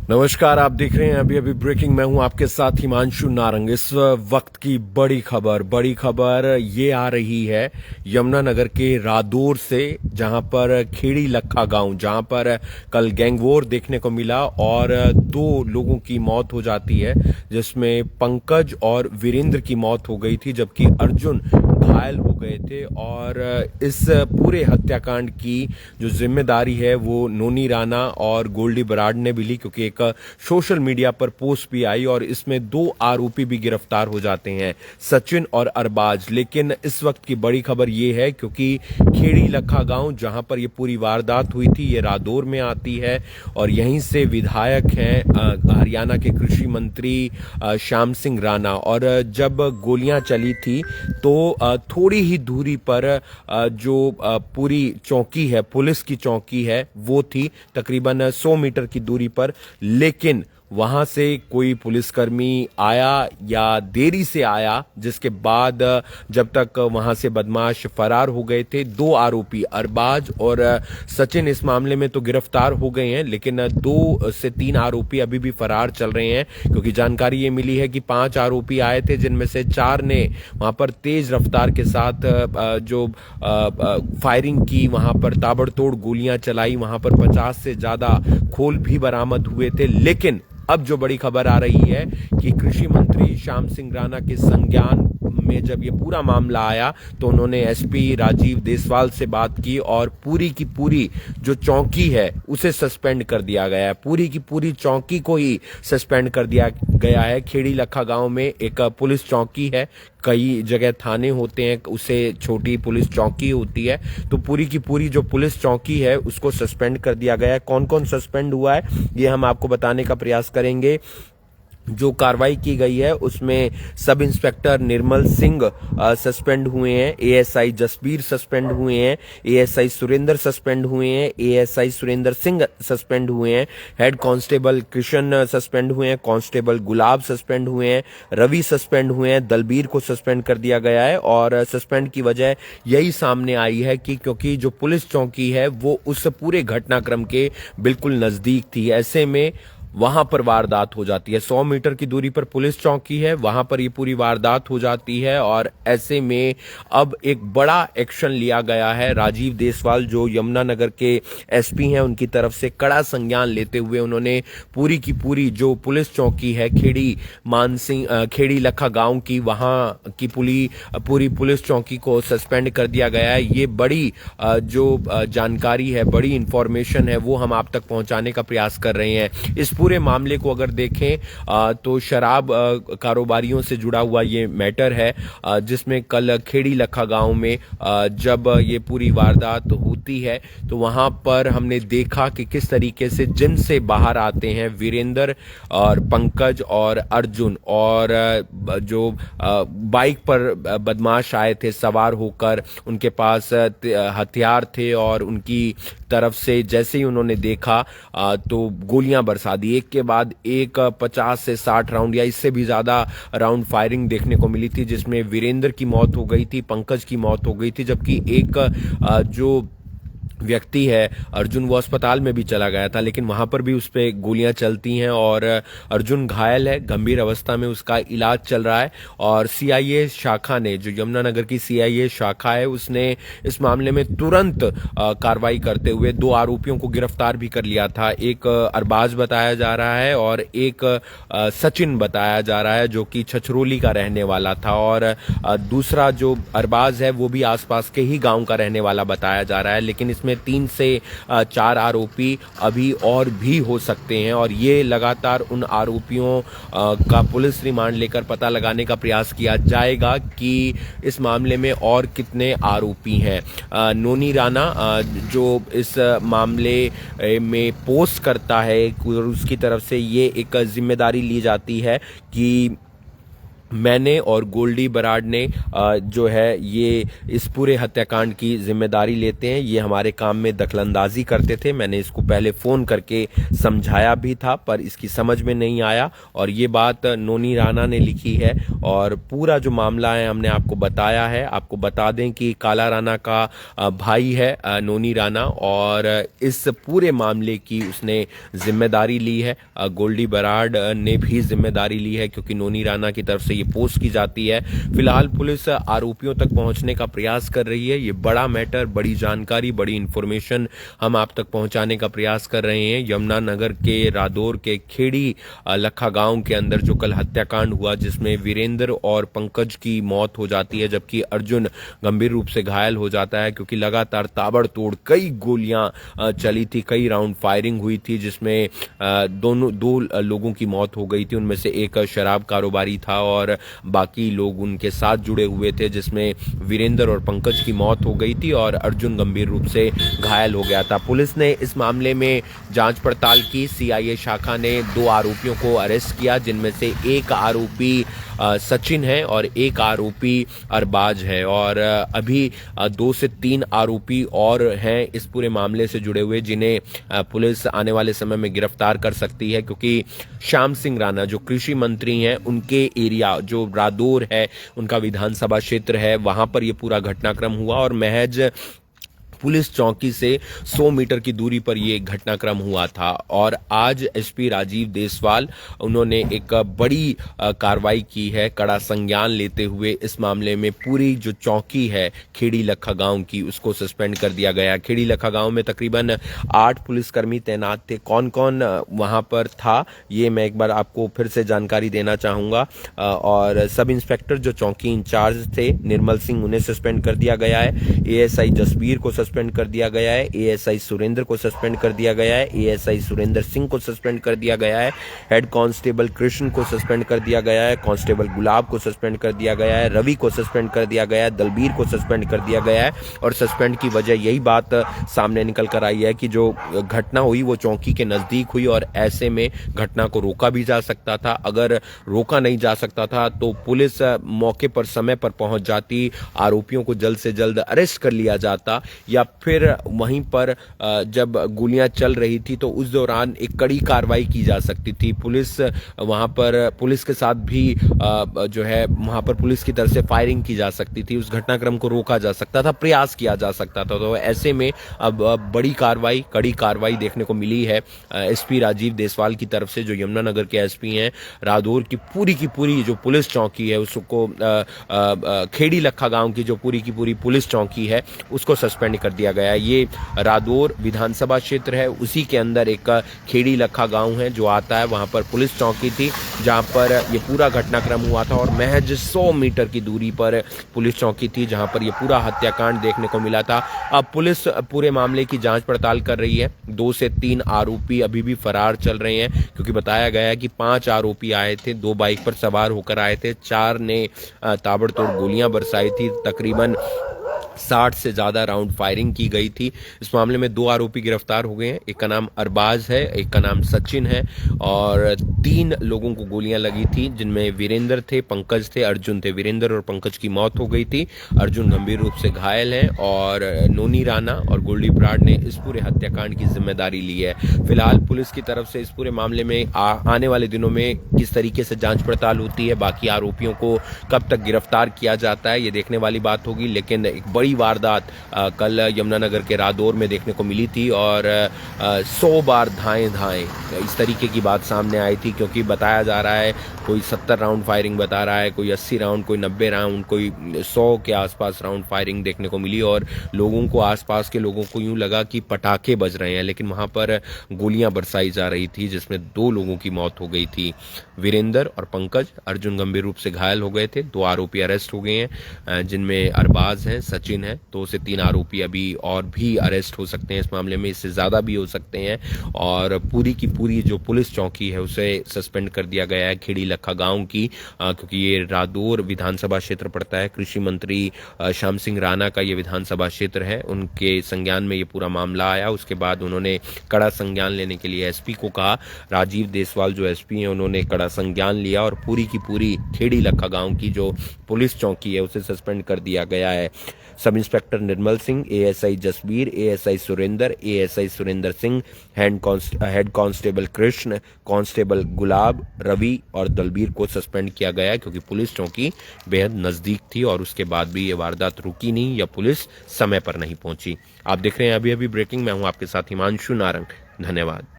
नमस्कार, आप देख रहे हैं अभी अभी ब्रेकिंग। मैं हूं आपके साथ हिमांशु नारंग। इस वक्त की बड़ी खबर ये आ रही है यमुनानगर के रादौर से, जहां पर खेड़ी लखा गांव, जहां पर कल गैंगवॉर देखने को मिला और 2 लोगों की मौत हो जाती है, जिसमें पंकज और वीरेंद्र की मौत हो गई थी, जबकि अर्जुन घायल हो गए थे। और इस पूरे हत्याकांड की जो जिम्मेदारी है वो नोनी राणा और गोल्डी बराड़ ने भी ली, क्योंकि एक सोशल मीडिया पर पोस्ट भी आई और इसमें 2 आरोपी भी गिरफ्तार हो जाते हैं, सचिन और अरबाज। लेकिन इस वक्त की बड़ी खबर ये है, क्योंकि खेड़ी लखा गांव जहां पर ये पूरी वारदात हुई थी, ये रादौर में आती है और यहीं से विधायक हैं हरियाणा के कृषि मंत्री श्याम सिंह राणा। और जब गोलियां चली थी तो थोड़ी ही दूरी पर जो पूरी चौकी है, पुलिस की चौकी है, वो थी तकरीबन 100 मीटर की दूरी पर। लेकिन वहां से कोई पुलिसकर्मी आया या देरी से आया, जिसके बाद जब तक वहां से बदमाश फरार हो गए थे। 2 आरोपी अरबाज और सचिन इस मामले में तो गिरफ्तार हो गए हैं, लेकिन 2 से 3 आरोपी अभी भी फरार चल रहे हैं, क्योंकि जानकारी ये मिली है कि 5 आरोपी आए थे, जिनमें से 4 ने वहां पर तेज रफ्तार के साथ जो फायरिंग की, वहां पर ताबड़तोड़ गोलियां चलाई, वहां पर 50 से ज्यादा खोल भी बरामद हुए थे। लेकिन अब जो बड़ी खबर आ रही है कि कृषि मंत्री श्याम सिंह राणा के संज्ञान में जब ये पूरा मामला आया तो उन्होंने एसपी राजीव देसवाल से बात की और पूरी की पूरी जो चौकी है उसे सस्पेंड कर दिया गया है। पूरी की पूरी चौकी को ही सस्पेंड कर दिया गया है। खेड़ी लखा गांव में एक पुलिस चौकी है, कई जगह थाने होते हैं, उसे छोटी पुलिस चौकी होती है, तो पूरी की पूरी जो पुलिस चौकी है उसको सस्पेंड कर दिया गया है। कौन कौन सस्पेंड हुआ है ये हम आपको बताने का प्रयास करेंगे। जो कार्रवाई की गई है उसमें सब इंस्पेक्टर निर्मल सिंह सस्पेंड हुए हैं, एएसआई जसबीर सस्पेंड हुए हैं, एएसआई सुरेंद्र सस्पेंड हुए हैं, एएसआई सुरेंद्र सिंह सस्पेंड हुए हैं, हेड कांस्टेबल कृष्ण सस्पेंड हुए हैं, कांस्टेबल गुलाब सस्पेंड हुए हैं, रवि सस्पेंड हुए हैं, दलबीर को सस्पेंड कर दिया गया है। और सस्पेंड की वजह यही सामने आई है कि क्योंकि जो पुलिस चौकी है वो उस पूरे घटनाक्रम के बिल्कुल नजदीक थी, ऐसे में वहां पर वारदात हो जाती है। 100 मीटर की दूरी पर पुलिस चौकी है, वहां पर ये पूरी वारदात हो जाती है। और ऐसे में अब एक बड़ा एक्शन लिया गया है। राजीव देसवाल जो यमुनानगर के एसपी हैं, उनकी तरफ से कड़ा संज्ञान लेते हुए उन्होंने पूरी की पूरी जो पुलिस चौकी है खेड़ी लखा गांव की, वहां की पूरी पुलिस चौकी को सस्पेंड कर दिया गया है। ये बड़ी जो जानकारी है, बड़ी इंफॉर्मेशन है, वो हम आप तक पहुंचाने का प्रयास कर रहे हैं। इस पूरे मामले को अगर देखें तो शराब कारोबारियों से जुड़ा हुआ ये मैटर है, जिसमें कल खेड़ी लखा गांव में जब ये पूरी वारदात होती है तो वहां पर हमने देखा कि किस तरीके से जिम से बाहर आते हैं वीरेंद्र और पंकज और अर्जुन, और जो बाइक पर बदमाश आए थे सवार होकर, उनके पास हथियार थे और उनकी तरफ से जैसे ही उन्होंने देखा तो गोलियां बरसा दी। एक के बाद एक 50 से 60 राउंड या इससे भी ज्यादा राउंड फायरिंग देखने को मिली थी, जिसमें वीरेंद्र की मौत हो गई थी, पंकज की मौत हो गई थी, जबकि एक जो व्यक्ति है अर्जुन, वो अस्पताल में भी चला गया था, लेकिन वहां पर भी उस पे गोलियां चलती हैं और अर्जुन घायल है, गंभीर अवस्था में उसका इलाज चल रहा है। और सीआईए शाखा ने, जो यमुनानगर की सीआईए शाखा है, उसने इस मामले में तुरंत कार्रवाई करते हुए 2 आरोपियों को गिरफ्तार भी कर लिया था। एक अरबाज बताया जा रहा है और एक सचिन बताया जा रहा है, जो कि छछरौली का रहने वाला था, और दूसरा जो अरबाज है वो भी आसपास के ही गांव का रहने वाला बताया जा रहा है। लेकिन इसमें 3 से 4 आरोपी अभी और भी हो सकते हैं और ये लगातार उन आरोपियों का पुलिस रिमांड लेकर पता लगाने का प्रयास किया जाएगा कि इस मामले में और कितने आरोपी हैं। नोनी राणा जो इस मामले में पोस्ट करता है, उसकी तरफ से ये एक जिम्मेदारी ली जाती है कि मैंने और गोल्डी बराड़ ने जो है ये इस पूरे हत्याकांड की जिम्मेदारी लेते हैं। ये हमारे काम में दखलंदाजी करते थे। मैंने इसको पहले फ़ोन करके समझाया भी था पर इसकी समझ में नहीं आया, और ये बात नोनी राणा ने लिखी है और पूरा जो मामला है हमने आपको बताया है। आपको बता दें कि काला राणा का भाई है नोनी राणा, और इस पूरे मामले की उसने जिम्मेदारी ली है। गोल्डी बराड़ ने भी जिम्मेदारी ली है क्योंकि नोनी राणा की तरफ से ये पोस्ट की जाती है। फिलहाल पुलिस आरोपियों तक पहुंचने का प्रयास कर रही है। ये बड़ा मैटर, बड़ी जानकारी, बड़ी इंफॉर्मेशन हम आप तक पहुंचाने का प्रयास कर रहे हैं। यमुनानगर के रादौर के खेड़ी लखा गांव के अंदर जो कल हत्याकांड हुआ जिसमें वीरेंद्र और पंकज की मौत हो जाती है जबकि अर्जुन गंभीर रूप से घायल हो जाता है, क्योंकि लगातार ताबड़तोड़ कई गोलियां चली थी, कई राउंड फायरिंग हुई थी जिसमें दो लोगों की मौत हो गई थी। उनमें से एक शराब कारोबारी था और बाकी लोग उनके साथ जुड़े हुए थे, जिसमें वीरेंद्र और पंकज की मौत हो गई थी और अर्जुन गंभीर रूप से घायल हो गया था। पुलिस ने इस मामले में जांच पड़ताल की। सीआईए शाखा ने 2 आरोपियों को अरेस्ट किया, जिनमें से एक आरोपी सचिन है और एक आरोपी अरबाज है, और अभी 2 से 3 आरोपी और हैं इस पूरे मामले से जुड़े हुए जिन्हें पुलिस आने वाले समय में गिरफ्तार कर सकती है, क्योंकि श्याम सिंह राणा जो कृषि मंत्री हैं उनके एरिया जो रादौर है, उनका विधानसभा क्षेत्र है, वहां पर यह पूरा घटनाक्रम हुआ और महज पुलिस चौकी से 100 मीटर की दूरी पर यह घटनाक्रम हुआ था। और आज एसपी राजीव देसवाल उन्होंने एक बड़ी कार्रवाई की है, कड़ा संज्ञान लेते हुए इस मामले में पूरी जो चौकी है खेड़ी लखा गांव की उसको सस्पेंड कर दिया गया। खेड़ी लखा गांव में तकरीबन 8 पुलिसकर्मी तैनात थे। कौन कौन वहां पर था ये मैं एक बार आपको फिर से जानकारी देना चाहूंगा। और सब इंस्पेक्टर जो चौकी इंचार्ज थे निर्मल सिंह, उन्हें सस्पेंड कर दिया गया है। एएसआई जसबीर को सस्पेंड कर दिया गया है। एएसआई सुरेंद्र को सस्पेंड कर दिया गया है। एएसआई सुरेंद्र सिंह को सस्पेंड कर दिया गया है। हेड कांस्टेबल कृष्ण को सस्पेंड कर दिया गया है। कांस्टेबल गुलाब को सस्पेंड कर दिया गया है। रवि को सस्पेंड कर दिया गया है। दलबीर को सस्पेंड कर दिया गया है। और सस्पेंड की वजह यही बात सामने निकल कर आई है कि जो घटना हुई वो चौकी के नजदीक हुई और ऐसे में घटना को रोका भी जा सकता था। अगर रोका नहीं जा सकता था तो पुलिस मौके पर समय पर पहुंच जाती, आरोपियों को जल्द से जल्द अरेस्ट कर लिया जाता, या फिर वहीं पर जब गोलियां चल रही थी तो उस दौरान एक कड़ी कार्रवाई की जा सकती थी। पुलिस वहां पर पुलिस के साथ भी जो है वहां पर पुलिस की तरफ से फायरिंग की जा सकती थी, उस घटनाक्रम को रोका जा सकता था, प्रयास किया जा सकता था। तो ऐसे में अब बड़ी कार्रवाई, कड़ी कार्रवाई देखने को मिली है एसपी राजीव देसवाल की तरफ से, जो यमुनानगर के एसपी हैं। रादौर की पूरी जो पुलिस चौकी है उसको खेड़ी लखा गांव की जो पूरी की पूरी पुलिस चौकी है उसको सस्पेंड कर दिया गया है। ये रादौर विधानसभा क्षेत्र है, उसी के अंदर एक खेड़ी लखा गांव है जो आता है, वहां पर पुलिस चौकी थी जहां पर ये पूरा घटनाक्रम हुआ था और महज 100 मीटर की दूरी पर पुलिस चौकी थी जहां पर ये पूरा हत्याकांड देखने को मिला था। अब पुलिस पूरे मामले की जांच पड़ताल कर रही है। 2 से 3 आरोपी अभी भी फरार चल रहे हैं, क्योंकि बताया गया है कि 5 आरोपी आए थे, 2 बाइक पर सवार होकर आए थे, 4 ने ताबड़तोड़ गोलियां बरसाई थी, तकरीबन 60 से ज्यादा राउंड फायरिंग की गई थी। इस मामले में 2 आरोपी गिरफ्तार हो गए हैं, एक का नाम अरबाज है, एक का नाम सचिन है, और 3 लोगों को गोलियां लगी थी जिनमें वीरेंद्र थे, पंकज थे, अर्जुन थे। वीरेंद्र और पंकज की मौत हो गई थी, अर्जुन गंभीर रूप से घायल है, और नोनी राणा और गोल्डी बराड़ ने इस पूरे हत्याकांड की जिम्मेदारी ली है। फिलहाल पुलिस की तरफ से इस पूरे मामले में आने वाले दिनों में किस तरीके से जांच पड़ताल होती है, बाकी आरोपियों को कब तक गिरफ्तार किया जाता है, ये देखने वाली बात होगी। लेकिन एक बड़ी वारदात कल यमुनानगर के रादौर में देखने को मिली थी और 100 बार धाएं धाएं इस तरीके की बात सामने आई थी, क्योंकि बताया जा रहा है कोई 70 राउंड फायरिंग बता रहा है, कोई 80 राउंड, कोई 90 राउंड, कोई 100 के आसपास राउंड फायरिंग देखने को मिली और लोगों को, आसपास के लोगों को यूं लगा कि पटाखे बज रहे हैं, लेकिन वहां पर गोलियां बरसाई जा रही थी जिसमें 2 लोगों की मौत हो गई थी, वीरेंद्र और पंकज। अर्जुन गंभीर रूप से घायल हो गए थे। 2 आरोपी अरेस्ट हो गए हैं जिनमें अरबाज हैं, सचिन दिन है, 2 से 3 आरोपी अभी और भी अरेस्ट हो सकते हैं इस मामले में, इससे ज़्यादा भी हो सकते हैं। और पूरी की पूरी जो पुलिस चौकी है उसे सस्पेंड कर दिया गया है खेड़ी लखा गांव की, क्योंकि ये रादौर विधानसभा क्षेत्र पड़ता है। कृषि मंत्री श्याम सिंह राणा का ये विधानसभा क्षेत्र है, उनके संज्ञान में ये पूरा मामला आया। उसके बाद उन्होंने कड़ा संज्ञान लेने के लिए एसपी को कहा। राजीव देसवाल जो एसपी हैं उन्होंने कड़ा संज्ञान लिया और पूरी की पूरी खेड़ी लखा गांव की जो पुलिस चौकी है उसे सस्पेंड कर दिया गया है। Sub inspector Nirmal Singh, ASI Jasbir, ASI Surendra Singh, head constable Krishna, constable Gulab, Ravi और दलबीर को सस्पेंड किया गया है, क्योंकि पुलिस चौकी बेहद नजदीक थी और उसके बाद भी ये वारदात रुकी नहीं या पुलिस समय पर नहीं पहुंची। आप देख रहे हैं अभी अभी ब्रेकिंग। मैं हूं आपके साथ हिमांशु नारंग। धन्यवाद।